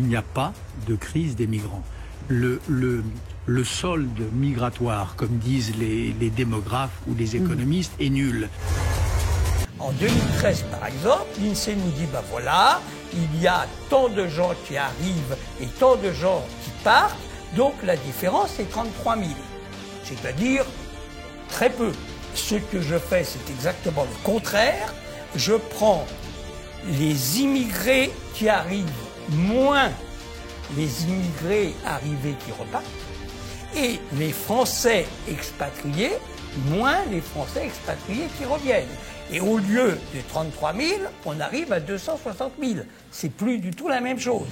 il n'y a pas de crise des migrants. Le solde migratoire, comme disent les démographes ou les économistes, est nul. En 2013, par exemple, l'INSEE nous dit, voilà, il y a tant de gens qui arrivent et tant de gens qui partent, donc la différence est 33 000. C'est-à-dire très peu. Ce que je fais, c'est exactement le contraire. Je prends les immigrés qui arrivent moins les immigrés arrivés qui repartent et les Français expatriés moins les Français expatriés qui reviennent. Et au lieu de 33 000, on arrive à 260 000. C'est plus du tout la même chose.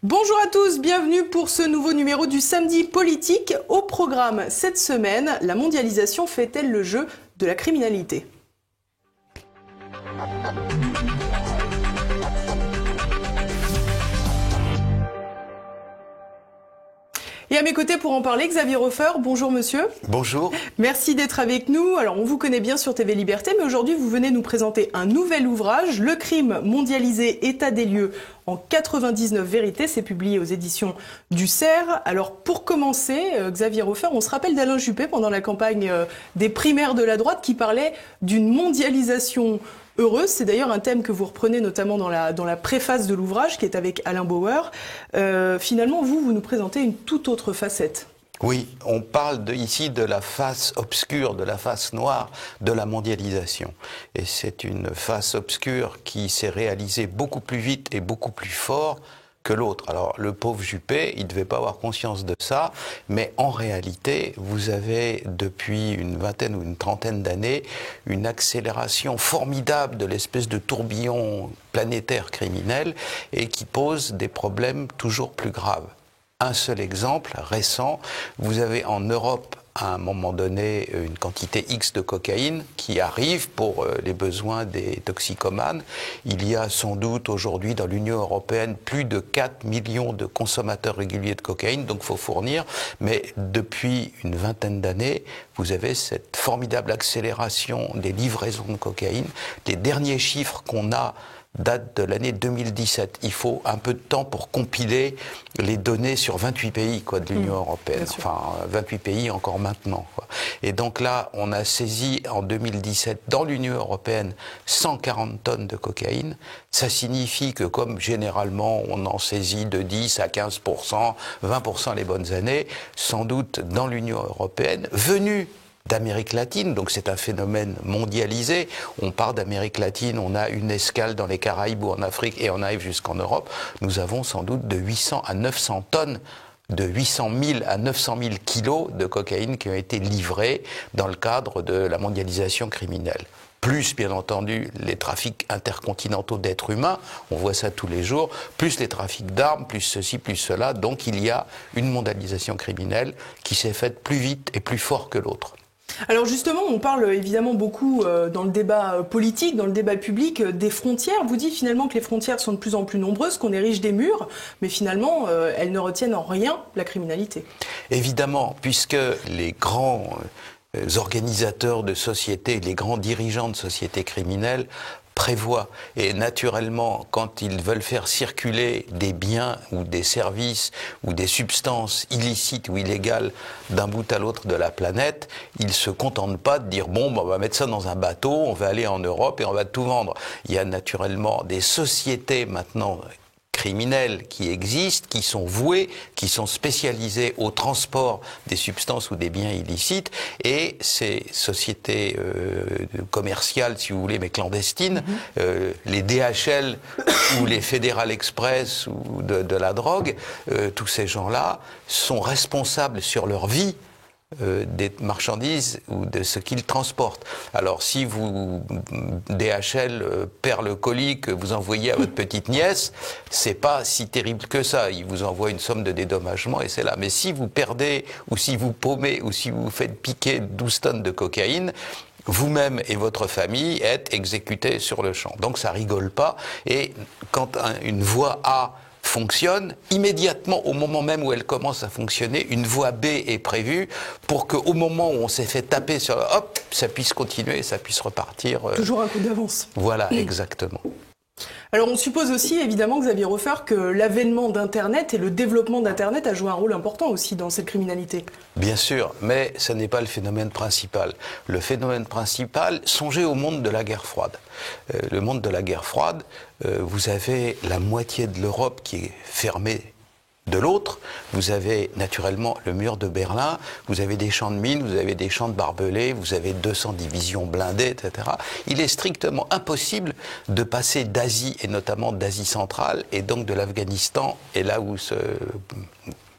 Bonjour à tous, bienvenue pour ce nouveau numéro du Samedi Politique. Au programme cette semaine, la mondialisation fait-elle le jeu de la criminalité ? Et à mes côtés pour en parler, Xavier Hofer. Bonjour monsieur. Bonjour. Merci d'être avec nous. Alors on vous connaît bien sur TV Liberté, mais aujourd'hui vous venez nous présenter un nouvel ouvrage, Le crime mondialisé, état des lieux en 99 vérités. C'est publié aux éditions du CERF. Alors pour commencer, Xavier Hofer, on se rappelle d'Alain Juppé pendant la campagne des primaires de la droite qui parlait d'une mondialisation heureuse. C'est d'ailleurs un thème que vous reprenez notamment dans la préface de l'ouvrage qui est avec Alain Bauer. Finalement, vous nous présentez une toute autre facette. Oui, on parle ici de la face obscure, de la face noire de la mondialisation. Et c'est une face obscure qui s'est réalisée beaucoup plus vite et beaucoup plus fort que l'autre. Alors, le pauvre Juppé, il ne devait pas avoir conscience de ça, mais en réalité, vous avez depuis une vingtaine ou une trentaine d'années une accélération formidable de l'espèce de tourbillon planétaire criminel et qui pose des problèmes toujours plus graves. Un seul exemple récent, vous avez en Europe à un moment donné une quantité X de cocaïne qui arrive pour les besoins des toxicomanes. Il y a sans doute aujourd'hui dans l'Union européenne plus de 4 millions de consommateurs réguliers de cocaïne, donc il faut fournir. Mais depuis une vingtaine d'années, vous avez cette formidable accélération des livraisons de cocaïne. Les derniers chiffres qu'on a date de l'année 2017. Il faut un peu de temps pour compiler les données sur 28 pays de l'Union européenne. Enfin, 28 pays encore maintenant. Et donc là, on a saisi en 2017 dans l'Union européenne 140 tonnes de cocaïne. Ça signifie que comme généralement on en saisit de 10 à 15%, 20% les bonnes années, sans doute dans l'Union européenne, venus d'Amérique latine, donc c'est un phénomène mondialisé. On part d'Amérique latine, on a une escale dans les Caraïbes ou en Afrique et on arrive jusqu'en Europe. Nous avons sans doute de 800 à 900 tonnes, de 800 000 à 900 000 kilos de cocaïne qui ont été livrés dans le cadre de la mondialisation criminelle. Plus, bien entendu, les trafics intercontinentaux d'êtres humains, on voit ça tous les jours, plus les trafics d'armes, plus ceci, plus cela. Donc il y a une mondialisation criminelle qui s'est faite plus vite et plus fort que l'autre. Alors justement, on parle évidemment beaucoup dans le débat politique, dans le débat public, des frontières. Vous dites finalement que les frontières sont de plus en plus nombreuses, qu'on érige des murs, mais finalement, elles ne retiennent en rien la criminalité. Évidemment, puisque les grands organisateurs de sociétés, les grands dirigeants de sociétés criminelles prévoient. Et naturellement, quand ils veulent faire circuler des biens ou des services ou des substances illicites ou illégales d'un bout à l'autre de la planète, ils se contentent pas de dire bon, on va mettre ça dans un bateau, on va aller en Europe et on va tout vendre. Il y a naturellement des sociétés maintenant criminels qui existent, qui sont voués, qui sont spécialisés au transport des substances ou des biens illicites, et ces sociétés commerciales, si vous voulez, mais clandestines, les DHL ou les Federal Express ou de la drogue, tous ces gens-là sont responsables sur leur vie des marchandises ou de ce qu'ils transportent. Alors si DHL perd le colis que vous envoyez à votre petite nièce, c'est pas si terrible que ça. Il vous envoie une somme de dédommagement et c'est là. Mais si vous perdez, ou si vous paumez, ou si vous faites piquer 12 tonnes de cocaïne, vous-même et votre famille êtes exécutés sur le champ. Donc ça rigole pas. Et quand une voie A fonctionne, immédiatement, au moment même où elle commence à fonctionner, une voie B est prévue pour qu'au moment où on s'est fait taper sur hop, ça puisse continuer, ça puisse repartir. Toujours un coup d'avance. Voilà, exactement. Alors on suppose aussi, évidemment, Xavier Hofer, que l'avènement d'Internet et le développement d'Internet a joué un rôle important aussi dans cette criminalité. Bien sûr, mais ce n'est pas le phénomène principal. Le phénomène principal, songez au monde de la guerre froide. Le monde de la guerre froide, vous avez la moitié de l'Europe qui est fermée de l'autre, vous avez naturellement le mur de Berlin, vous avez des champs de mines, vous avez des champs de barbelés, vous avez 200 divisions blindées, etc. Il est strictement impossible de passer d'Asie, et notamment d'Asie centrale, et donc de l'Afghanistan, et là où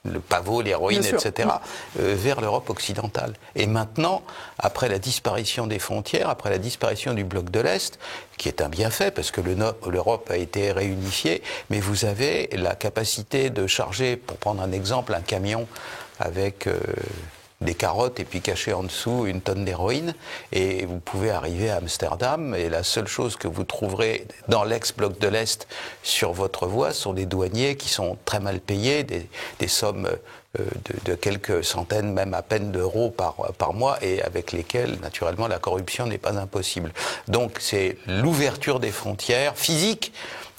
le pavot, l'héroïne, etc., vers l'Europe occidentale. Et maintenant, après la disparition des frontières, après la disparition du bloc de l'Est, qui est un bienfait, parce que l'Europe a été réunifiée, mais vous avez la capacité de charger, pour prendre un exemple, un camion avec des carottes et puis cacher en dessous une tonne d'héroïne, et vous pouvez arriver à Amsterdam, et la seule chose que vous trouverez dans l'ex-bloc de l'Est sur votre voie sont des douaniers qui sont très mal payés, des sommes de quelques centaines, même à peine d'euros par mois, et avec lesquels, naturellement, la corruption n'est pas impossible. Donc c'est l'ouverture des frontières physiques,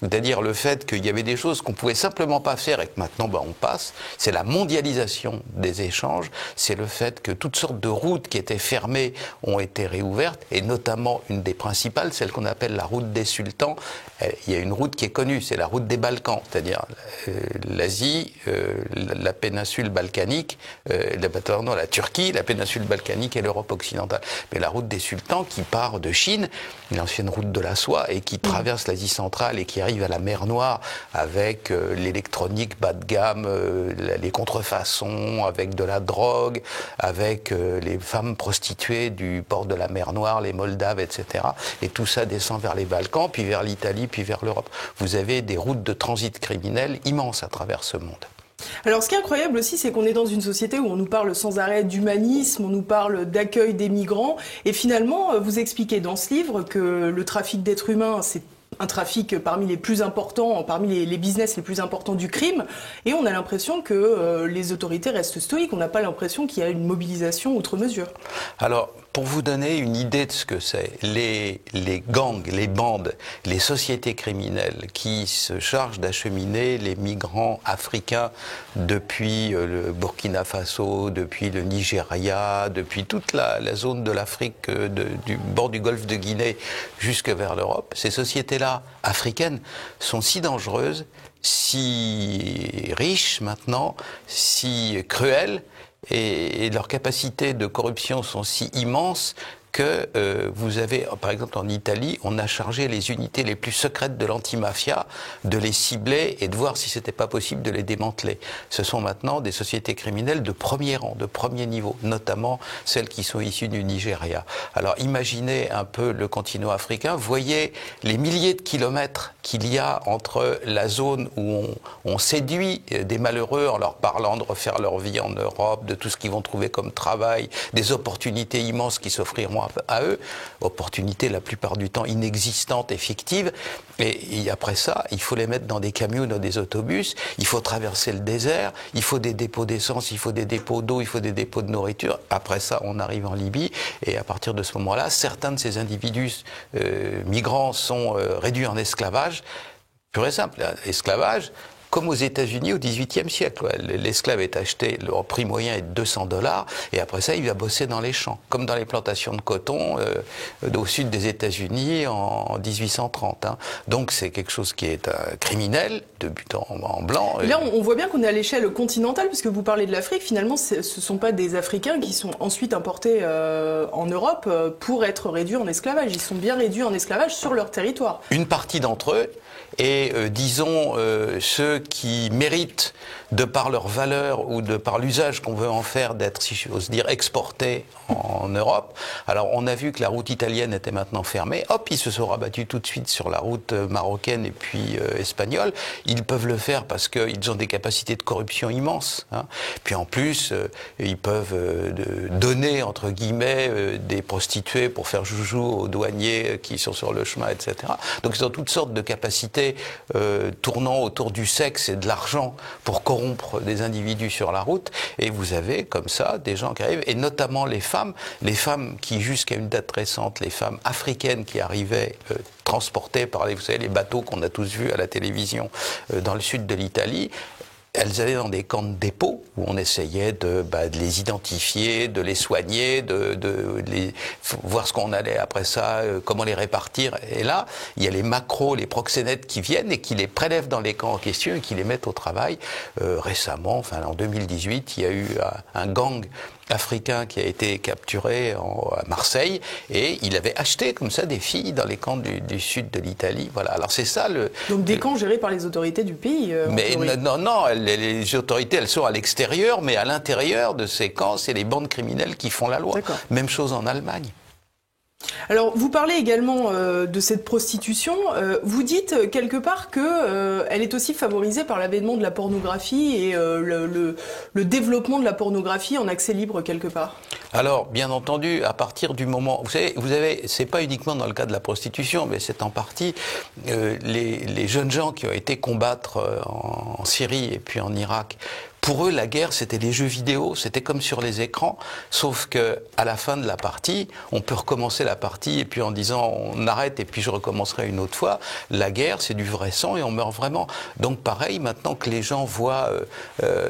c'est-à-dire le fait qu'il y avait des choses qu'on pouvait simplement pas faire et que maintenant on passe, c'est la mondialisation des échanges, c'est le fait que toutes sortes de routes qui étaient fermées ont été réouvertes, et notamment une des principales, celle qu'on appelle la route des sultans. Il y a une route qui est connue, c'est la route des Balkans, c'est-à-dire l'Asie, la péninsule balkanique, la Turquie, la péninsule balkanique et l'Europe occidentale. Mais la route des sultans qui part de Chine, l'ancienne route de la soie, et qui traverse l'Asie centrale et qui arrive à la mer Noire avec l'électronique bas de gamme, les contrefaçons, avec de la drogue, avec les femmes prostituées du port de la mer Noire, les Moldaves, etc. Et tout ça descend vers les Balkans, puis vers l'Italie, puis vers l'Europe. Vous avez des routes de transit criminel immenses à travers ce monde. Alors ce qui est incroyable aussi, c'est qu'on est dans une société où on nous parle sans arrêt d'humanisme, on nous parle d'accueil des migrants, et finalement vous expliquez dans ce livre que le trafic d'êtres humains, c'est un trafic parmi les plus importants, parmi les business les plus importants du crime, et on a l'impression que les autorités restent stoïques, on n'a pas l'impression qu'il y a une mobilisation outre mesure. Alors, pour vous donner une idée de ce que c'est, les gangs, les bandes, les sociétés criminelles qui se chargent d'acheminer les migrants africains depuis le Burkina Faso, depuis le Nigeria, depuis toute la zone de l'Afrique, du bord du golfe de Guinée jusque vers l'Europe, ces sociétés-là africaines sont si dangereuses, si riches maintenant, si cruelles, et leurs capacités de corruption sont si immenses que vous avez, par exemple en Italie, on a chargé les unités les plus secrètes de l'antimafia de les cibler et de voir si c'était pas possible de les démanteler. Ce sont maintenant des sociétés criminelles de premier rang, de premier niveau, notamment celles qui sont issues du Nigeria. Alors imaginez un peu le continent africain, voyez les milliers de kilomètres qu'il y a entre la zone où on séduit des malheureux en leur parlant de refaire leur vie en Europe, de tout ce qu'ils vont trouver comme travail, des opportunités immenses qui s'offriront à eux, opportunités la plupart du temps inexistantes et fictives, et après ça, il faut les mettre dans des camions, dans des autobus, il faut traverser le désert, il faut des dépôts d'essence, il faut des dépôts d'eau, il faut des dépôts de nourriture. Après ça, on arrive en Libye, et à partir de ce moment-là, certains de ces individus migrants sont réduits en esclavage, pur et simple, esclavage, comme aux États-Unis au XVIIIe siècle. L'esclave est acheté, le prix moyen est de $200, et après ça, il va bosser dans les champs, comme dans les plantations de coton au sud des États-Unis en 1830. Hein. Donc c'est quelque chose qui est criminel, de but en blanc. Et là, on voit bien qu'on est à l'échelle continentale, puisque vous parlez de l'Afrique. Finalement, ce ne sont pas des Africains qui sont ensuite importés en Europe pour être réduits en esclavage. Ils sont bien réduits en esclavage sur leur territoire. Une partie d'entre eux, et disons ceux qui méritent, de par leur valeur ou de par l'usage qu'on veut en faire, d'être, si j'ose dire, exportés en Europe. Alors on a vu que la route italienne était maintenant fermée. Hop, ils se sont rabattus tout de suite sur la route marocaine et puis espagnole. Ils peuvent le faire parce qu'ils ont des capacités de corruption immenses. Hein. Puis en plus, ils peuvent donner, entre guillemets, des prostituées pour faire joujou aux douaniers qui sont sur le chemin, etc. Donc ils ont toutes sortes de capacités tournant autour du sexe et de l'argent pour corrompre des individus sur la route. Et vous avez comme ça des gens qui arrivent, et notamment les femmes qui jusqu'à une date récente, les femmes africaines qui arrivaient transportées par vous savez, les bateaux qu'on a tous vus à la télévision dans le sud de l'Italie. Elles allaient dans des camps de dépôt où on essayait de les identifier, de les soigner, de les voir ce qu'on allait après ça, comment les répartir. Et là, il y a les macros, les proxénètes qui viennent et qui les prélèvent dans les camps en question et qui les mettent au travail. Récemment, enfin en 2018, il y a eu un gang africain qui a été capturé à Marseille, et il avait acheté comme ça des filles dans les camps du sud de l'Italie. Voilà. Alors c'est ça Donc des camps gérés par les autorités du pays. Mais non, les autorités elles sont à l'extérieur, mais à l'intérieur de ces camps, c'est les bandes criminelles qui font la loi. Même chose en Allemagne. Alors, vous parlez également de cette prostitution. Vous dites quelque part que elle est aussi favorisée par l'avènement de la pornographie et le développement de la pornographie en accès libre quelque part. Alors, bien entendu, à partir du moment, vous avez, c'est pas uniquement dans le cas de la prostitution, mais c'est en partie les jeunes gens qui ont été combattre en Syrie et puis en Irak. Pour eux, la guerre, c'était les jeux vidéo, c'était comme sur les écrans, sauf que à la fin de la partie, on peut recommencer la partie et puis en disant on arrête et puis je recommencerai une autre fois. La guerre, c'est du vrai sang et on meurt vraiment. Donc pareil, maintenant que les gens voient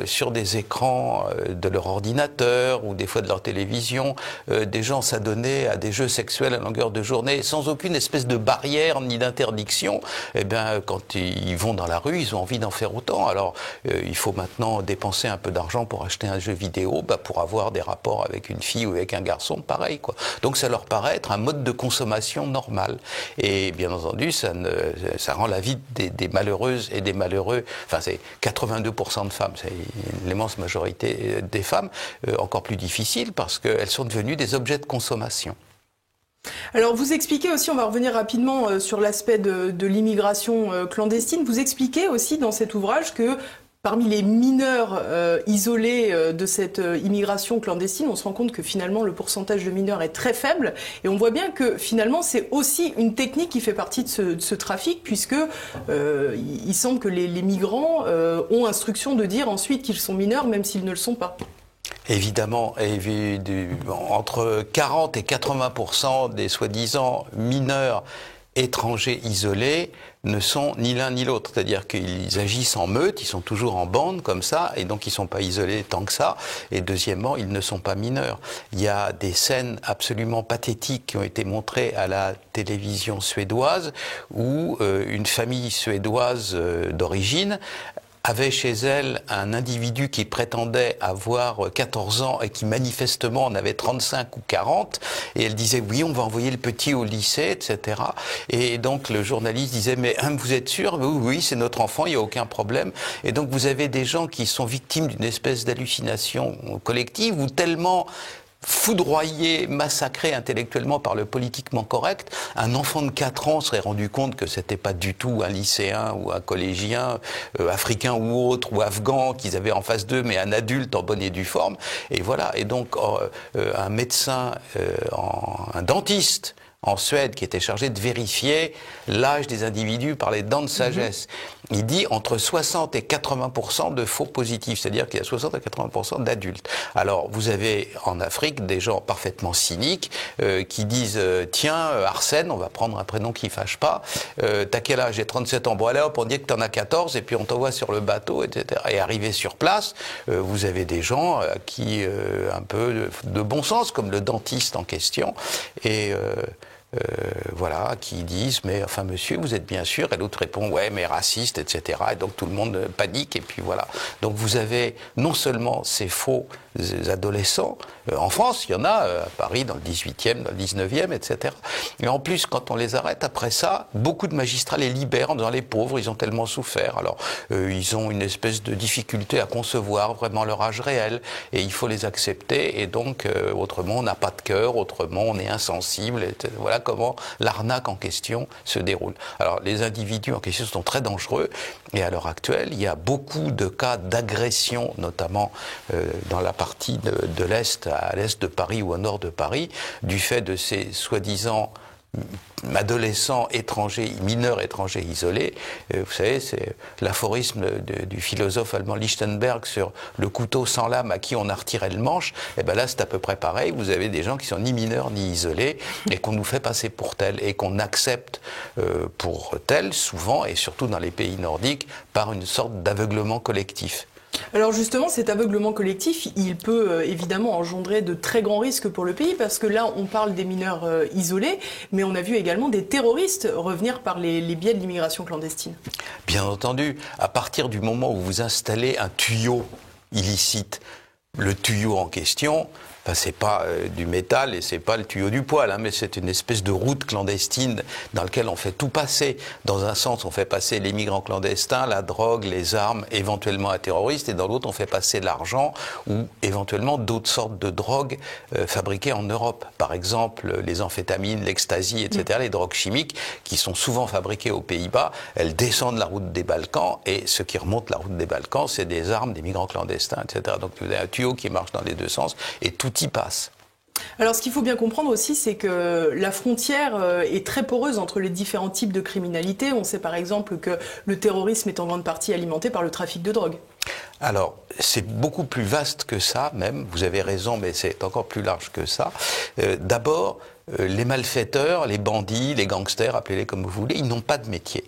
sur des écrans de leur ordinateur ou des fois de leur télévision, des gens s'adonner à des jeux sexuels à longueur de journée sans aucune espèce de barrière ni d'interdiction, eh bien quand ils vont dans la rue, ils ont envie d'en faire autant. Alors il faut maintenant dépenser un peu d'argent pour acheter un jeu vidéo, pour avoir des rapports avec une fille ou avec un garçon, pareil, quoi. Donc ça leur paraît être un mode de consommation normal. Et bien entendu, ça rend la vie des malheureuses et des malheureux, enfin c'est 82% de femmes, c'est l'immense majorité des femmes, encore plus difficile parce qu'elles sont devenues des objets de consommation. Alors vous expliquez aussi, on va revenir rapidement sur l'aspect de l'immigration clandestine, vous expliquez aussi dans cet ouvrage que parmi les mineurs isolés de cette immigration clandestine, on se rend compte que finalement le pourcentage de mineurs est très faible, et on voit bien que finalement c'est aussi une technique qui fait partie de ce trafic, puisque il semble que les migrants ont instruction de dire ensuite qu'ils sont mineurs même s'ils ne le sont pas. Évidemment, entre 40 et 80% des soi-disant mineurs étrangers isolés ne sont ni l'un ni l'autre. C'est-à-dire qu'ils agissent en meute, ils sont toujours en bande comme ça, et donc ils ne sont pas isolés tant que ça. Et deuxièmement, ils ne sont pas mineurs. Il y a des scènes absolument pathétiques qui ont été montrées à la télévision suédoise, où une famille suédoise d'origine avait chez elle un individu qui prétendait avoir 14 ans et qui manifestement en avait 35 ou 40, et elle disait oui, on va envoyer le petit au lycée, etc. Et donc le journaliste disait mais vous êtes sûr? Oui, c'est notre enfant, il n'y a aucun problème. Et donc vous avez des gens qui sont victimes d'une espèce d'hallucination collective, ou tellement foudroyé, massacré intellectuellement par le politiquement correct, un enfant de 4 ans serait rendu compte que c'était pas du tout un lycéen ou un collégien africain ou autre, ou afghan qu'ils avaient en face d'eux, mais un adulte en bonne et due forme. Et voilà. Et donc un médecin, un dentiste en Suède qui était chargé de vérifier l'âge des individus par les dents de sagesse. il dit entre 60 et 80% de faux positifs, c'est-à-dire qu'il y a 60 à 80% d'adultes. Alors, vous avez en Afrique des gens parfaitement cyniques qui disent tiens, Arsène, on va prendre un prénom qui fâche pas, t'as quel âge? J'ai 37 ans. Bon, allez hop, on dit que t'en as 14 et puis on t'envoie sur le bateau, etc. Et arrivé sur place, vous avez des gens qui, un peu de bon sens, comme le dentiste en question, et voilà, qui disent mais enfin monsieur, vous êtes bien sûr, et l'autre répond ouais mais raciste, etc. Et donc tout le monde panique, et puis voilà. Donc vous avez non seulement ces faux adolescents, en France il y en a, à Paris dans le 18e, dans le 19e, etc. Et en plus quand on les arrête après ça, beaucoup de magistrats les libèrent en disant les pauvres, ils ont tellement souffert, alors ils ont une espèce de difficulté à concevoir vraiment leur âge réel, et il faut les accepter, et donc autrement on n'a pas de cœur, autrement on est insensible, etc. Voilà comment l'arnaque en question se déroule. Alors les individus en question sont très dangereux, et à l'heure actuelle il y a beaucoup de cas d'agression, notamment dans la partie de l'Est, à l'Est de Paris ou au nord de Paris, du fait de ces soi-disant adolescents étrangers, mineurs étrangers isolés. Vous savez, c'est l'aphorisme du philosophe allemand Lichtenberg sur le couteau sans lame à qui on a retiré le manche. Et bien là, c'est à peu près pareil. Vous avez des gens qui sont ni mineurs ni isolés et qu'on nous fait passer pour tels et qu'on accepte pour tels, souvent, et surtout dans les pays nordiques, par une sorte d'aveuglement collectif. Alors justement, cet aveuglement collectif, il peut évidemment engendrer de très grands risques pour le pays, parce que là, on parle des mineurs isolés, mais on a vu également des terroristes revenir par les biais de l'immigration clandestine. Bien entendu, à partir du moment où vous installez un tuyau illicite, le tuyau en question, enfin, c'est pas du métal et c'est pas le tuyau du poêle, hein, mais c'est une espèce de route clandestine dans laquelle on fait tout passer. Dans un sens, on fait passer les migrants clandestins, la drogue, les armes, éventuellement un terroriste, et dans l'autre, on fait passer l'argent ou éventuellement d'autres sortes de drogues fabriquées en Europe. Par exemple, les amphétamines, l'ecstasy, etc., les drogues chimiques qui sont souvent fabriquées aux Pays-Bas, elles descendent la route des Balkans, et ce qui remonte la route des Balkans, c'est des armes, des migrants clandestins, etc. Donc vous avez un tuyau qui marche dans les deux sens, et tout y passe. Alors ce qu'il faut bien comprendre aussi, c'est que la frontière est très poreuse entre les différents types de criminalité. On sait par exemple que le terrorisme est en grande partie alimenté par le trafic de drogue. Alors, c'est beaucoup plus vaste que ça, même. Vous avez raison, mais c'est encore plus large que ça. D'abord, les malfaiteurs, les bandits, les gangsters, appelez-les comme vous voulez, ils n'ont pas de métier.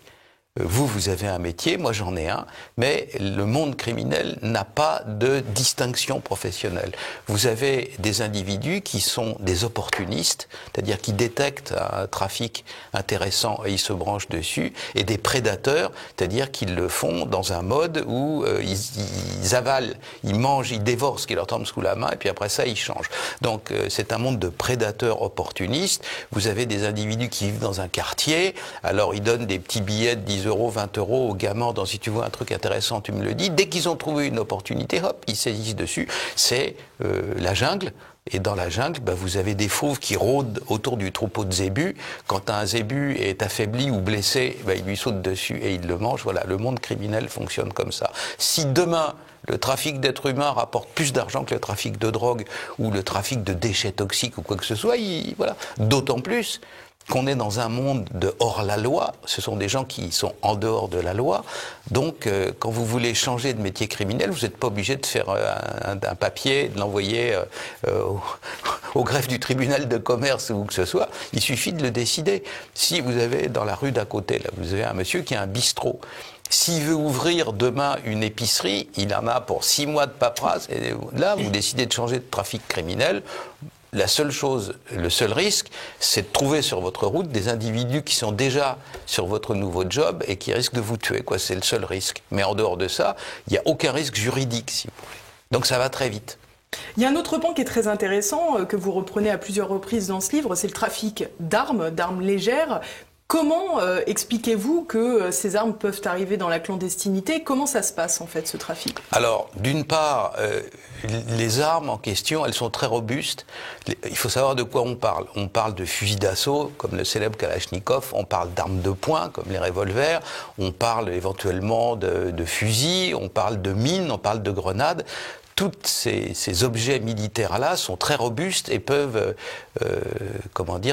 Vous avez un métier, moi j'en ai un, mais le monde criminel n'a pas de distinction professionnelle. Vous avez des individus qui sont des opportunistes, c'est-à-dire qui détectent un trafic intéressant et ils se branchent dessus, et des prédateurs, c'est-à-dire qu'ils le font dans un mode où ils avalent, ils mangent, ils dévorent ce qui leur tombe sous la main, et puis après ça ils changent. Donc c'est un monde de prédateurs opportunistes. Vous avez des individus qui vivent dans un quartier, alors ils donnent des petits billets de 10 euros, 20 euros aux gamins dans si tu vois un truc intéressant, tu me le dis. Dès qu'ils ont trouvé une opportunité, hop, ils saisissent dessus. C'est la jungle. Et dans la jungle, vous avez des fauves qui rôdent autour du troupeau de zébus. Quand un zébu est affaibli ou blessé, il lui saute dessus et il le mange. Voilà, le monde criminel fonctionne comme ça. Si demain, le trafic d'êtres humains rapporte plus d'argent que le trafic de drogue ou le trafic de déchets toxiques ou quoi que ce soit, voilà. D'autant plus qu'on est dans un monde de hors-la-loi, ce sont des gens qui sont en dehors de la loi, donc quand vous voulez changer de métier criminel, vous n'êtes pas obligé de faire un papier, de l'envoyer au greffe du tribunal de commerce ou où que ce soit, il suffit de le décider. Si vous avez dans la rue d'à côté, là, vous avez un monsieur qui a un bistrot, s'il veut ouvrir demain une épicerie, il en a pour 6 mois de paperasse, et là vous décidez de changer de trafic criminel. La seule chose, le seul risque, c'est de trouver sur votre route des individus qui sont déjà sur votre nouveau job et qui risquent de vous tuer, quoi. C'est le seul risque. Mais en dehors de ça, il n'y a aucun risque juridique, si vous voulez. Donc ça va très vite. Il y a un autre pan qui est très intéressant, que vous reprenez à plusieurs reprises dans ce livre, c'est le trafic d'armes légères. Comment expliquez-vous que ces armes peuvent arriver dans la clandestinité? Comment ça se passe en fait, ce trafic? Alors, d'une part, les armes en question, elles sont très robustes. Il faut savoir de quoi on parle. On parle de fusils d'assaut, comme le célèbre Kalachnikov. On parle d'armes de poing, comme les revolvers. On parle éventuellement de fusils. On parle de mines. On parle de grenades. tous ces objets militaires-là sont très robustes et peuvent,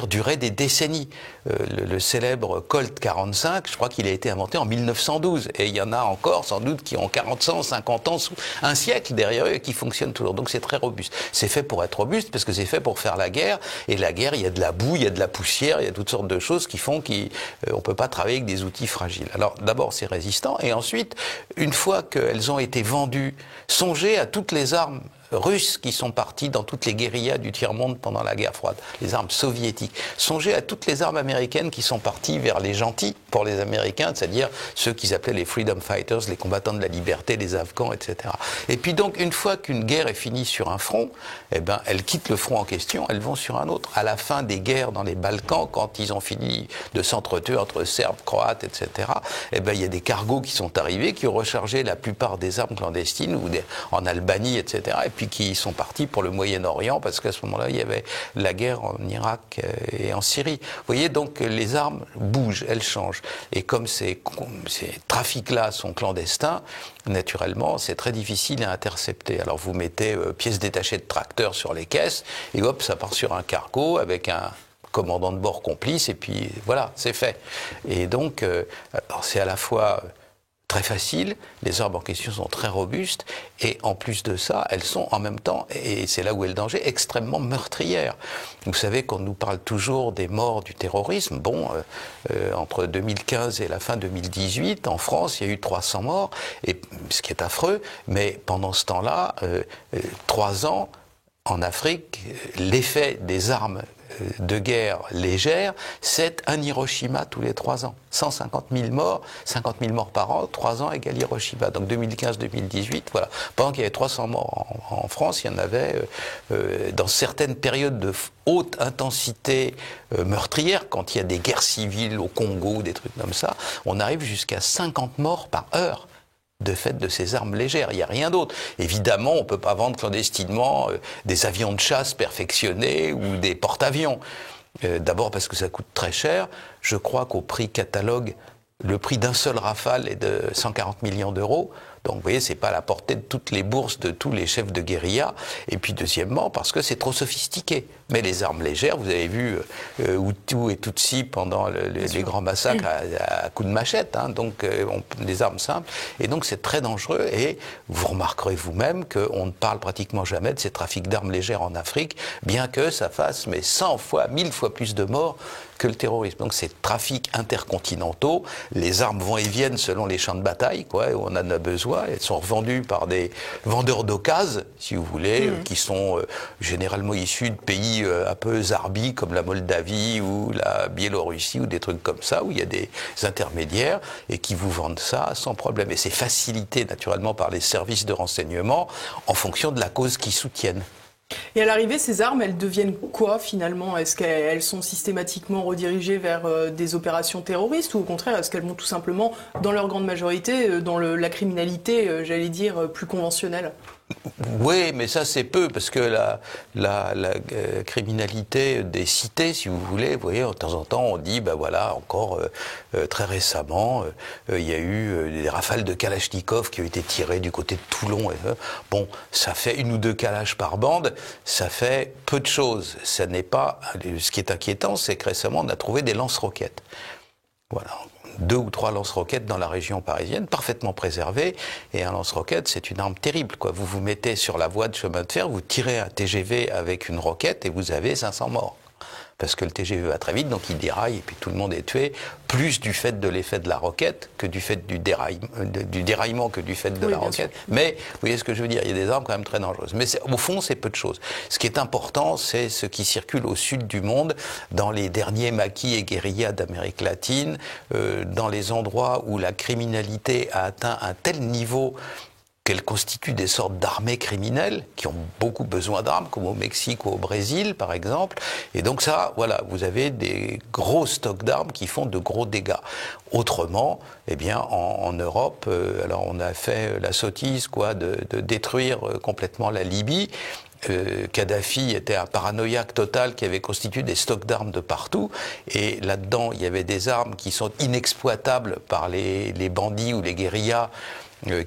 durer des décennies. Le célèbre Colt 45, je crois qu'il a été inventé en 1912. Et il y en a encore, sans doute, qui ont 40 ans, 50 ans, un siècle derrière eux et qui fonctionnent toujours. Donc c'est très robuste. C'est fait pour être robuste parce que c'est fait pour faire la guerre. Et la guerre, il y a de la boue, il y a de la poussière, il y a toutes sortes de choses qui font qu'on ne peut pas travailler avec des outils fragiles. Alors d'abord, c'est résistant. Et ensuite, une fois qu'elles ont été vendues, songez à toutes les armes russes qui sont parties dans toutes les guérillas du tiers-monde pendant la guerre froide, les armes soviétiques. Songez à toutes les armes américaines qui sont parties vers les gentils pour les Américains, c'est-à-dire ceux qu'ils appelaient les freedom fighters, les combattants de la liberté, les Afghans, etc. Et puis donc, une fois qu'une guerre est finie sur un front, eh ben, elles quittent le front en question, elles vont sur un autre. À la fin des guerres dans les Balkans, quand ils ont fini de s'entretuer entre Serbes, Croates, etc., eh ben, il y a des cargos qui sont arrivés, qui ont rechargé la plupart des armes clandestines, en Albanie, etc., et puis qui sont partis pour le Moyen-Orient, parce qu'à ce moment-là, il y avait la guerre en Irak et en Syrie. Vous voyez, donc les armes bougent, elles changent. Et comme ces trafics-là sont clandestins, naturellement, c'est très difficile à intercepter. Alors vous mettez pièces détachées de tracteurs sur les caisses, et hop, ça part sur un cargo avec un commandant de bord complice, et puis voilà, c'est fait. Et donc, c'est à la fois très facile, les armes en question sont très robustes, et en plus de ça, elles sont en même temps, et c'est là où est le danger, extrêmement meurtrières. Vous savez qu'on nous parle toujours des morts du terrorisme. Bon, entre 2015 et la fin 2018, en France, il y a eu 300 morts, et, ce qui est affreux, mais pendant ce temps-là, 3 ans, en Afrique, l'effet des armes de guerre légère, c'est un Hiroshima tous les 3 ans. 150 000 morts, 50 000 morts par an, 3 ans égale Hiroshima. Donc 2015-2018, voilà. Pendant qu'il y avait 300 morts en France, il y en avait dans certaines périodes de haute intensité meurtrière, quand il y a des guerres civiles au Congo, des trucs comme ça, on arrive jusqu'à 50 morts par heure de fait de ces armes légères. Il n'y a rien d'autre. Évidemment, on ne peut pas vendre clandestinement des avions de chasse perfectionnés ou des porte-avions. D'abord parce que ça coûte très cher. Je crois qu'au prix catalogue, le prix d'un seul Rafale est de 140 millions d'euros. Donc vous voyez, c'est pas à la portée de toutes les bourses de tous les chefs de guérilla. Et puis deuxièmement, parce que c'est trop sophistiqué. Mais les armes légères, vous avez vu Hutu et Tutsi pendant les grands massacres à coups de machette, hein, donc des armes simples. Et donc c'est très dangereux. Et vous remarquerez vous-même qu'on ne parle pratiquement jamais de ces trafics d'armes légères en Afrique, bien que ça fasse 100 fois, 1000 fois plus de morts que le terrorisme. Donc c'est trafics intercontinentaux. Les armes vont et viennent selon les champs de bataille, quoi, où on en a besoin. Elles sont revendues par des vendeurs d'occasion, si vous voulez, qui sont généralement issus de pays un peu zarbis, comme la Moldavie ou la Biélorussie, ou des trucs comme ça, où il y a des intermédiaires, et qui vous vendent ça sans problème. Et c'est facilité, naturellement, par les services de renseignement, en fonction de la cause qu'ils soutiennent. Et à l'arrivée, ces armes, elles deviennent quoi finalement? Est-ce qu'elles sont systématiquement redirigées vers des opérations terroristes, ou au contraire, est-ce qu'elles vont tout simplement, dans leur grande majorité, dans la criminalité, j'allais dire, plus conventionnelle? Oui, mais ça c'est peu, parce que la criminalité des cités, si vous voulez, vous voyez, de temps en temps on dit, ben voilà, encore très récemment, il y a eu des rafales de Kalachnikov qui ont été tirées du côté de Toulon. Bon, ça fait 1 ou 2 calages par bande, ça fait peu de choses. Ça n'est pas. Ce qui est inquiétant, c'est que récemment on a trouvé des lance-roquettes. Voilà. 2 ou 3 lance-roquettes dans la région parisienne, parfaitement préservées. Et un lance-roquette, c'est une arme terrible, quoi. Vous vous mettez sur la voie de chemin de fer, vous tirez un TGV avec une roquette et vous avez 500 morts. Parce que le TGV va très vite, donc il déraille et puis tout le monde est tué, plus du fait de l'effet de la roquette que du fait du déraillement que du fait de la roquette. Mais vous voyez ce que je veux dire, il y a des armes quand même très dangereuses. Mais au fond, c'est peu de choses. Ce qui est important, c'est ce qui circule au sud du monde, dans les derniers maquis et guérillas d'Amérique latine, dans les endroits où la criminalité a atteint un tel niveau qu'elles constituent des sortes d'armées criminelles qui ont beaucoup besoin d'armes, comme au Mexique ou au Brésil, par exemple. Et donc ça, voilà, vous avez des gros stocks d'armes qui font de gros dégâts. Autrement, eh bien, en Europe, alors on a fait la sottise, quoi, de détruire complètement la Libye. Kadhafi était un paranoïaque total qui avait constitué des stocks d'armes de partout, et là-dedans il y avait des armes qui sont inexploitables par les bandits ou les guérillas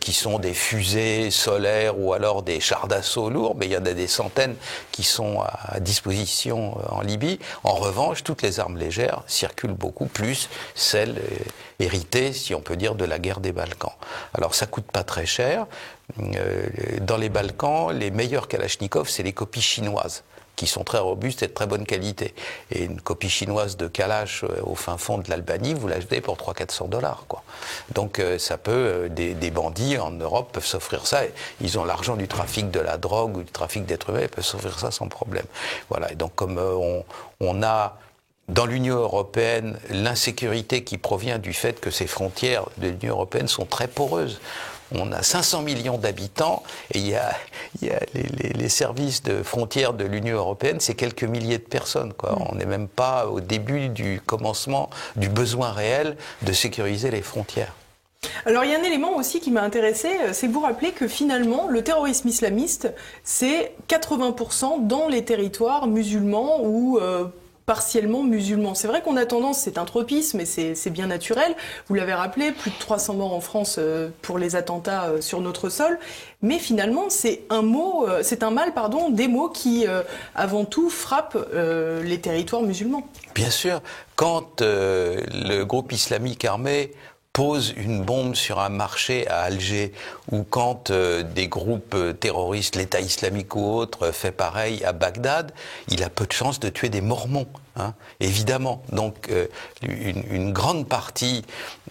qui sont des fusées solaires ou alors des chars d'assaut lourds, mais il y en a des centaines qui sont à disposition en Libye. En revanche, toutes les armes légères circulent beaucoup, plus celles héritées, si on peut dire, de la guerre des Balkans. Alors ça coûte pas très cher. Dans les Balkans, les meilleurs Kalachnikov, c'est les copies chinoises, qui sont très robustes et de très bonne qualité. Et une copie chinoise de Kalash au fin fond de l'Albanie, vous l'achetez pour 300-400 $, quoi. Donc ça peut, des bandits en Europe peuvent s'offrir ça. Ils ont l'argent du trafic de la drogue ou du trafic d'êtres humains, ils peuvent s'offrir ça sans problème. Voilà. Et donc comme on a dans l'Union européenne l'insécurité qui provient du fait que ces frontières de l'Union européenne sont très poreuses. On a 500 millions d'habitants et il y a les services de frontières de l'Union européenne, c'est quelques milliers de personnes, quoi. On n'est même pas au début du commencement du besoin réel de sécuriser les frontières. Alors il y a un élément aussi qui m'a intéressé, c'est que vous rappelez que finalement le terrorisme islamiste, c'est 80% dans les territoires musulmans ou partiellement musulmans. C'est vrai qu'on a tendance, c'est un tropisme et c'est bien naturel, vous l'avez rappelé, plus de 300 morts en France pour les attentats sur notre sol, mais finalement c'est un mal, des mots qui avant tout frappent les territoires musulmans. Bien sûr, quand le groupe islamique armé pose une bombe sur un marché à Alger, ou quand des groupes terroristes, l'État islamique ou autre, fait pareil à Bagdad, il a peu de chances de tuer des mormons, hein, évidemment. Donc une grande partie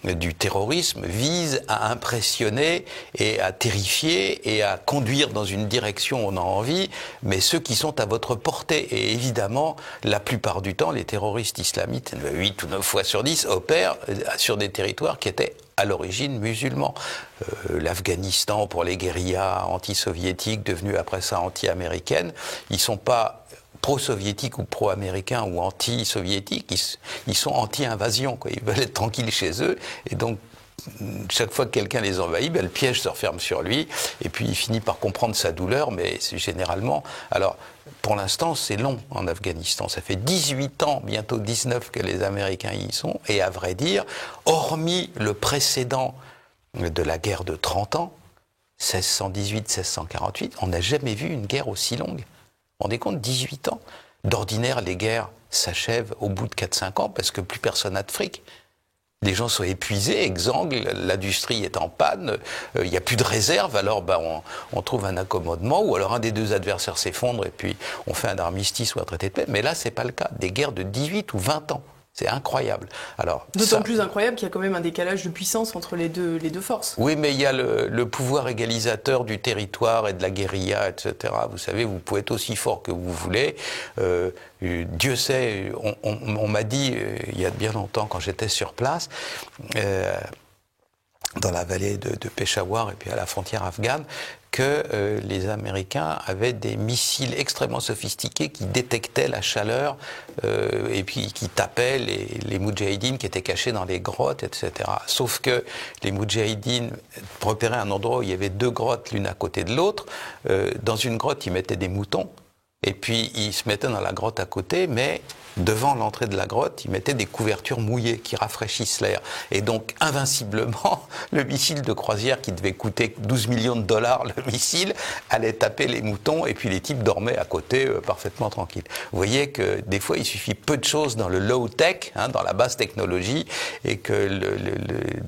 du terrorisme vise à impressionner et à terrifier et à conduire dans une direction où on a envie, mais ceux qui sont à votre portée. Et évidemment, la plupart du temps, les terroristes islamites, 8 ou 9 fois sur 10, opèrent sur des territoires qui étaient à l'origine musulmans. L'Afghanistan, pour les guérillas anti-soviétiques, devenues après ça anti-américaines, ils sont pas pro-soviétiques ou pro-américains ou anti-soviétiques, ils sont anti-invasion, quoi. Ils veulent être tranquilles chez eux, et donc chaque fois que quelqu'un les envahit, le piège se referme sur lui, et puis il finit par comprendre sa douleur, mais c'est généralement... Alors, pour l'instant, c'est long en Afghanistan. Ça fait 18 ans, bientôt 19, que les Américains y sont, et à vrai dire, hormis le précédent de la guerre de 30 ans, 1618-1648, on n'a jamais vu une guerre aussi longue. Vous vous rendez compte, 18 ans. D'ordinaire, les guerres s'achèvent au bout de 4-5 ans, parce que plus personne n'a de fric. Les gens sont épuisés, exsangues, l'industrie est en panne, il n'y a plus de réserve, alors on trouve un accommodement, ou alors un des deux adversaires s'effondre et puis on fait un armistice ou un traité de paix. Mais là, c'est pas le cas. Des guerres de 18 ou 20 ans. C'est incroyable. D'autant plus incroyable qu'il y a quand même un décalage de puissance entre les deux forces. Oui, mais il y a le pouvoir égalisateur du territoire et de la guérilla, etc. Vous savez, vous pouvez être aussi fort que vous voulez. Dieu sait, on m'a dit, il y a bien longtemps, quand j'étais sur place, dans la vallée de Peshawar et puis à la frontière afghane, que les Américains avaient des missiles extrêmement sophistiqués qui détectaient la chaleur et puis qui tapaient les moudjahidines qui étaient cachés dans les grottes, etc. Sauf que les moudjahidines repéraient un endroit où il y avait deux grottes l'une à côté de l'autre. Dans une grotte, ils mettaient des moutons. Et puis, ils se mettaient dans la grotte à côté, mais devant l'entrée de la grotte, ils mettaient des couvertures mouillées qui rafraîchissent l'air. Et donc, invinciblement, le missile de croisière qui devait coûter 12 millions de dollars, le missile, allait taper les moutons, et puis les types dormaient à côté, parfaitement tranquilles. Vous voyez que des fois, il suffit peu de choses dans le low-tech, hein, dans la basse technologie, et que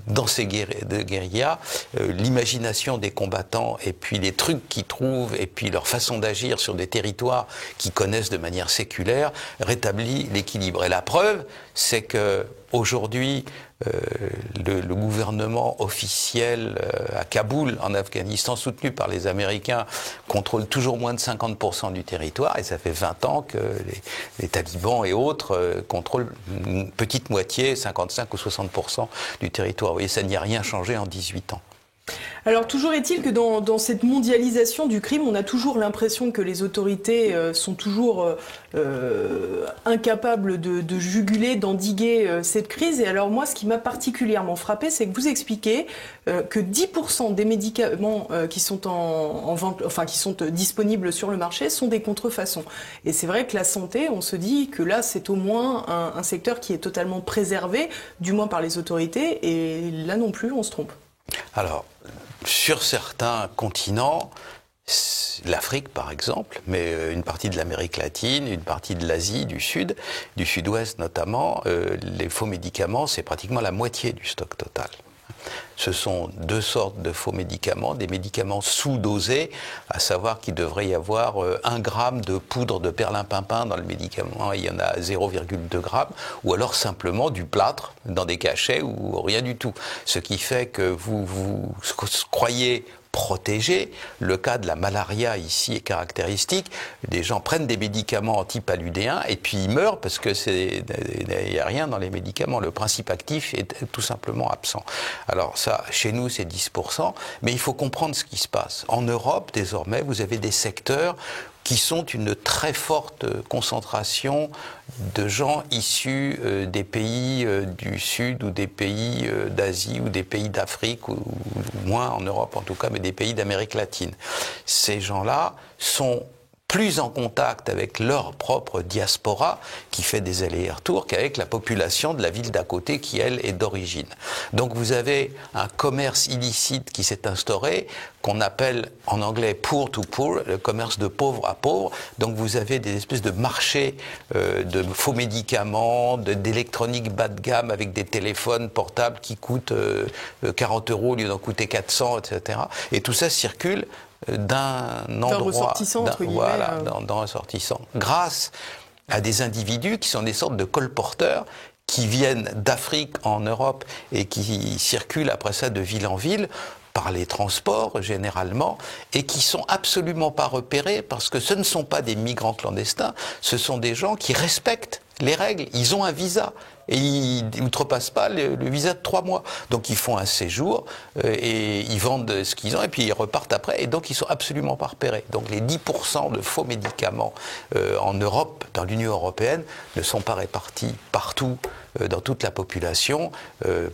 dans ces guérillas, l'imagination des combattants, et puis les trucs qu'ils trouvent, et puis leur façon d'agir sur des territoires qui connaissent de manière séculaire, rétablit l'équilibre. Et la preuve, c'est que aujourd'hui, le gouvernement officiel à Kaboul, en Afghanistan, soutenu par les Américains, contrôle toujours moins de 50% du territoire, et ça fait 20 ans que les talibans et autres contrôlent une petite moitié, 55 ou 60% du territoire. Vous voyez, ça n'y a rien changé en 18 ans. Alors toujours est-il que dans cette mondialisation du crime, on a toujours l'impression que les autorités sont toujours incapables de juguler, d'endiguer cette crise. Et alors moi, ce qui m'a particulièrement frappé, c'est que vous expliquez que 10% des médicaments qui sont en vente, enfin qui sont disponibles sur le marché, sont des contrefaçons. Et c'est vrai que la santé, on se dit que là, c'est au moins un secteur qui est totalement préservé, du moins par les autorités. Et là non plus, on se trompe. Alors, sur certains continents, l'Afrique par exemple, mais une partie de l'Amérique latine, une partie de l'Asie, du Sud-Ouest notamment, les faux médicaments, c'est pratiquement la moitié du stock total. Ce sont deux sortes de faux médicaments, des médicaments sous-dosés, à savoir qu'il devrait y avoir 1 gramme de poudre de perlimpinpin dans le médicament, il y en a 0,2 grammes, ou alors simplement du plâtre dans des cachets ou rien du tout. Ce qui fait que vous croyez protégé. Le cas de la malaria ici est caractéristique. Les gens prennent des médicaments antipaludéens et puis ils meurent parce que il n'y a rien dans les médicaments. Le principe actif est tout simplement absent. Alors ça, chez nous, c'est 10%, mais il faut comprendre ce qui se passe. En Europe, désormais, vous avez des secteurs qui sont une très forte concentration de gens issus des pays du Sud ou des pays d'Asie ou des pays d'Afrique, ou moins en Europe en tout cas, mais des pays d'Amérique latine. Ces gens-là sont plus en contact avec leur propre diaspora, qui fait des allers et retours, qu'avec la population de la ville d'à côté, qui, elle, est d'origine. Donc vous avez un commerce illicite qui s'est instauré, qu'on appelle en anglais poor to poor, le commerce de pauvre à pauvre. Donc vous avez des espèces de marchés de faux médicaments, d'électronique bas de gamme, avec des téléphones portables qui coûtent 40 € au lieu d'en coûter 400, etc. Et tout ça circule d'un endroit, ressortissant, entre guillemets, voilà, d'un ressortissant, grâce à des individus qui sont des sortes de colporteurs qui viennent d'Afrique en Europe et qui circulent après ça de ville en ville par les transports généralement, et qui sont absolument pas repérés parce que ce ne sont pas des migrants clandestins, ce sont des gens qui respectent les règles, ils ont un visa et ils n'outrepassent pas le visa de 3 mois. Donc ils font un séjour et ils vendent ce qu'ils ont et puis ils repartent après, et donc ils sont absolument pas repérés. Donc les 10% de faux médicaments en Europe, dans l'Union européenne, ne sont pas répartis partout dans toute la population.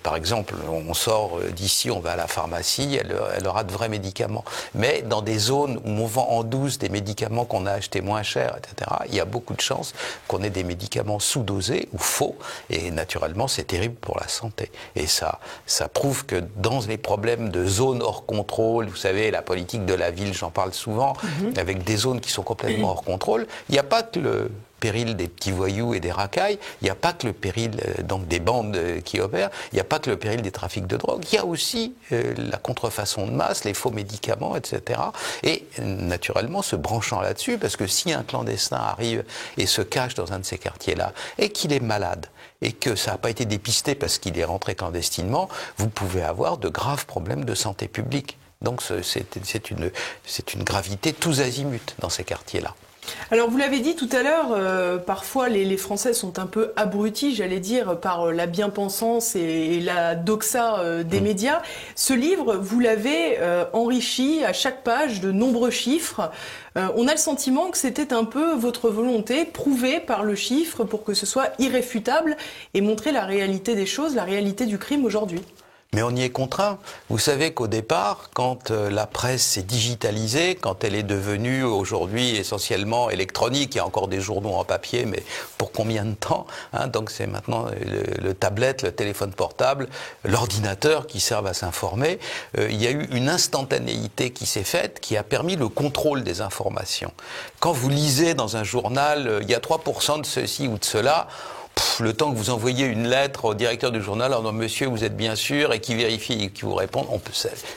Par exemple, on sort d'ici, on va à la pharmacie, elle aura de vrais médicaments. Mais dans des zones où on vend en douce des médicaments qu'on a achetés moins cher, etc., il y a beaucoup de chances qu'on ait des médicaments sous-dosés ou faux. Et naturellement, c'est terrible pour la santé. Et ça prouve que dans les problèmes de zones hors contrôle, vous savez, la politique de la ville, j'en parle souvent, avec des zones qui sont complètement hors contrôle, il n'y a pas que le péril des petits voyous et des racailles, il n'y a pas que le péril donc des bandes qui opèrent, il n'y a pas que le péril des trafics de drogue, il y a aussi la contrefaçon de masse, les faux médicaments, etc. Et naturellement, se branchant là-dessus, parce que si un clandestin arrive et se cache dans un de ces quartiers-là, et qu'il est malade, et que ça n'a pas été dépisté parce qu'il est rentré clandestinement, vous pouvez avoir de graves problèmes de santé publique. Donc c'est une gravité tous azimuts dans ces quartiers-là. Alors vous l'avez dit tout à l'heure, parfois les Français sont un peu abrutis, j'allais dire, par la bien-pensance et la doxa des médias. Ce livre, vous l'avez enrichi à chaque page de nombreux chiffres. On a le sentiment que c'était un peu votre volonté, prouvée par le chiffre pour que ce soit irréfutable et montrer la réalité des choses, la réalité du crime aujourd'hui. Mais on y est contraint. Vous savez qu'au départ, quand la presse s'est digitalisée, quand elle est devenue aujourd'hui essentiellement électronique, il y a encore des journaux en papier, mais pour combien de temps, hein? Donc c'est maintenant le tablette, le téléphone portable, l'ordinateur qui servent à s'informer. Il y a eu une instantanéité qui s'est faite, qui a permis le contrôle des informations. Quand vous lisez dans un journal, il y a 3% de ceci ou de cela, le temps que vous envoyez une lettre au directeur du journal en disant « Monsieur, vous êtes bien sûr » et qui vérifie et qui vous répond,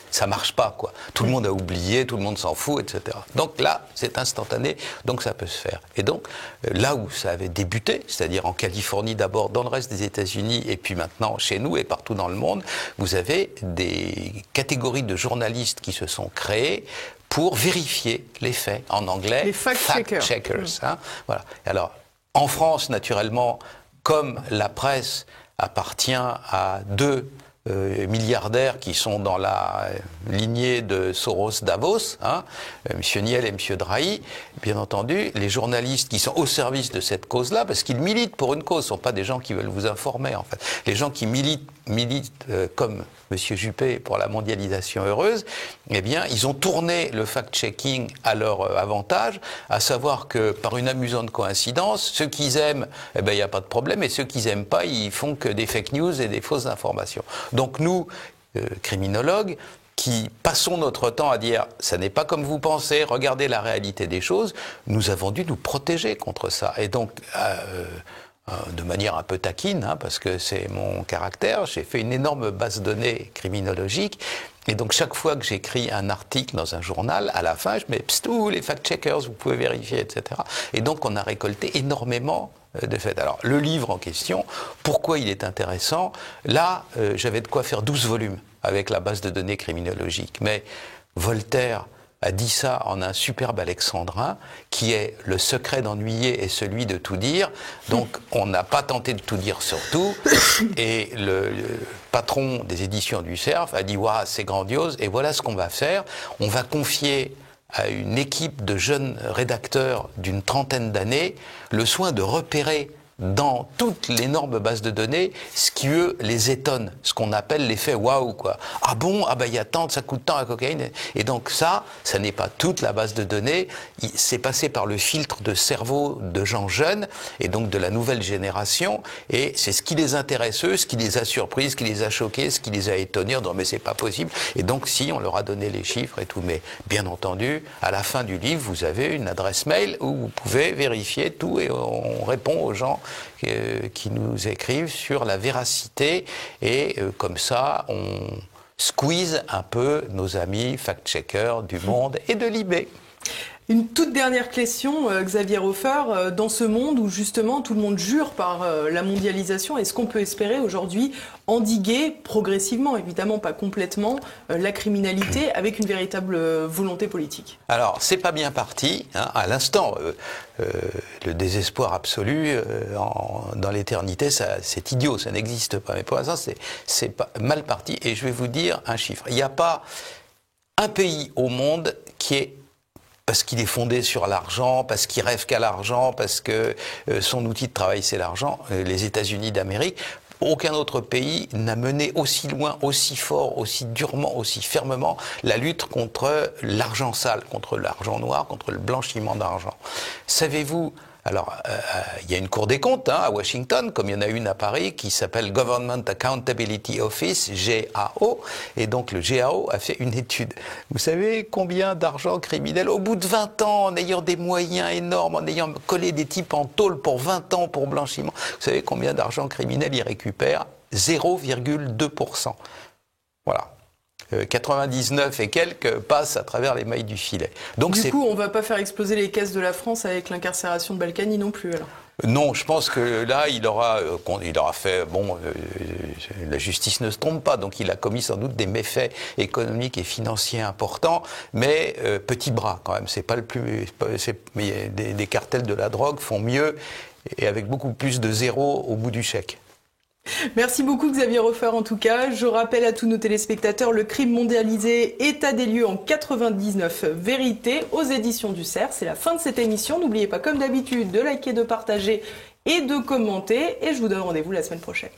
ça marche pas, quoi. Tout le monde a oublié, tout le monde s'en fout, etc. Donc là, c'est instantané, donc ça peut se faire. Et donc, là où ça avait débuté, c'est-à-dire en Californie d'abord, dans le reste des États-Unis, et puis maintenant chez nous et partout dans le monde, vous avez des catégories de journalistes qui se sont créées pour vérifier les faits. En anglais, les fact-checkers. Hein, voilà. Alors, en France, naturellement, comme la presse appartient à 2 milliardaires qui sont dans la lignée de Soros-Davos, hein, M. Niel et M. Drahi, bien entendu, les journalistes qui sont au service de cette cause-là, parce qu'ils militent pour une cause, ce ne sont pas des gens qui veulent vous informer, en fait. Les gens qui militent comme M. Juppé pour la mondialisation heureuse, eh bien, ils ont tourné le fact-checking à leur avantage, à savoir que, par une amusante coïncidence, ceux qu'ils aiment, eh ben, il n'y a pas de problème, et ceux qu'ils n'aiment pas, ils font que des fake news et des fausses informations. Donc nous, criminologues, qui passons notre temps à dire « ça n'est pas comme vous pensez, regardez la réalité des choses », nous avons dû nous protéger contre ça. Et donc, de manière un peu taquine, hein, parce que c'est mon caractère, j'ai fait une énorme base de données criminologique. Et donc, chaque fois que j'écris un article dans un journal, à la fin, je mets « pstou, les fact-checkers, vous pouvez vérifier, etc. » Et donc, on a récolté énormément de faits. Alors, le livre en question, pourquoi il est intéressant? Là, j'avais de quoi faire 12 volumes avec la base de données criminologique. Mais Voltaire a dit ça en un superbe alexandrin, qui est « le secret d'ennuyer est celui de tout dire ». Donc, on n'a pas tenté de tout dire sur tout. Et le patron des éditions du Cerf a dit « waouh, c'est grandiose, et voilà ce qu'on va faire. On va confier à une équipe de jeunes rédacteurs d'une trentaine d'années le soin de repérer dans toute l'énorme base de données ce qui, eux, les étonne, ce qu'on appelle l'effet waouh, quoi. Ah bon? Ah ben il y a tant, ça coûte tant la cocaïne. Et donc ça n'est pas toute la base de données, c'est passé par le filtre de cerveau de gens jeunes, et donc de la nouvelle génération, et c'est ce qui les intéresse eux, ce qui les a surpris, ce qui les a choqués, ce qui les a étonnés, en disant mais c'est pas possible. Et donc si, on leur a donné les chiffres et tout, mais bien entendu, à la fin du livre, vous avez une adresse mail où vous pouvez vérifier tout, et on répond aux gens qui nous écrivent sur la véracité, et comme ça on squeeze un peu nos amis fact-checkers du Monde et de Libé. Une toute dernière question, Xavier Hofer. Dans ce monde où justement tout le monde jure par la mondialisation, est-ce qu'on peut espérer aujourd'hui endiguer progressivement, évidemment pas complètement, la criminalité avec une véritable volonté politique? Alors, c'est pas bien parti. Hein. À l'instant, le désespoir absolu dans l'éternité, c'est idiot, ça n'existe pas. Mais pour l'instant, c'est pas mal parti. Et je vais vous dire un chiffre. Il n'y a pas un pays au monde qui est, parce qu'il est fondé sur l'argent, parce qu'il rêve qu'à l'argent, parce que son outil de travail c'est l'argent, les États-Unis d'Amérique, aucun autre pays n'a mené aussi loin, aussi fort, aussi durement, aussi fermement la lutte contre l'argent sale, contre l'argent noir, contre le blanchiment d'argent. Savez-vous, alors, il y a une Cour des comptes à Washington, comme il y en a une à Paris, qui s'appelle Government Accountability Office, GAO, et donc le GAO a fait une étude. Vous savez combien d'argent criminel, au bout de 20 ans, en ayant des moyens énormes, en ayant collé des types en tôle pour 20 ans pour blanchiment, vous savez combien d'argent criminel ils récupèrent? 0,2%. Voilà. 99 et quelques passent à travers les mailles du filet. Donc du coup, on ne va pas faire exploser les caisses de la France avec l'incarcération de Balkany non plus, alors? Non, je pense que là, il aura fait... Bon, la justice ne se trompe pas, donc il a commis sans doute des méfaits économiques et financiers importants, mais petit bras quand même. C'est pas le plus... Mais des cartels de la drogue font mieux et avec beaucoup plus de zéros au bout du chèque. Merci beaucoup Xavier Hofer en tout cas. Je rappelle à tous nos téléspectateurs le crime mondialisé, état des lieux en 99 vérités aux éditions du Cerf. C'est la fin de cette émission. N'oubliez pas comme d'habitude de liker, de partager et de commenter. Et je vous donne rendez-vous la semaine prochaine.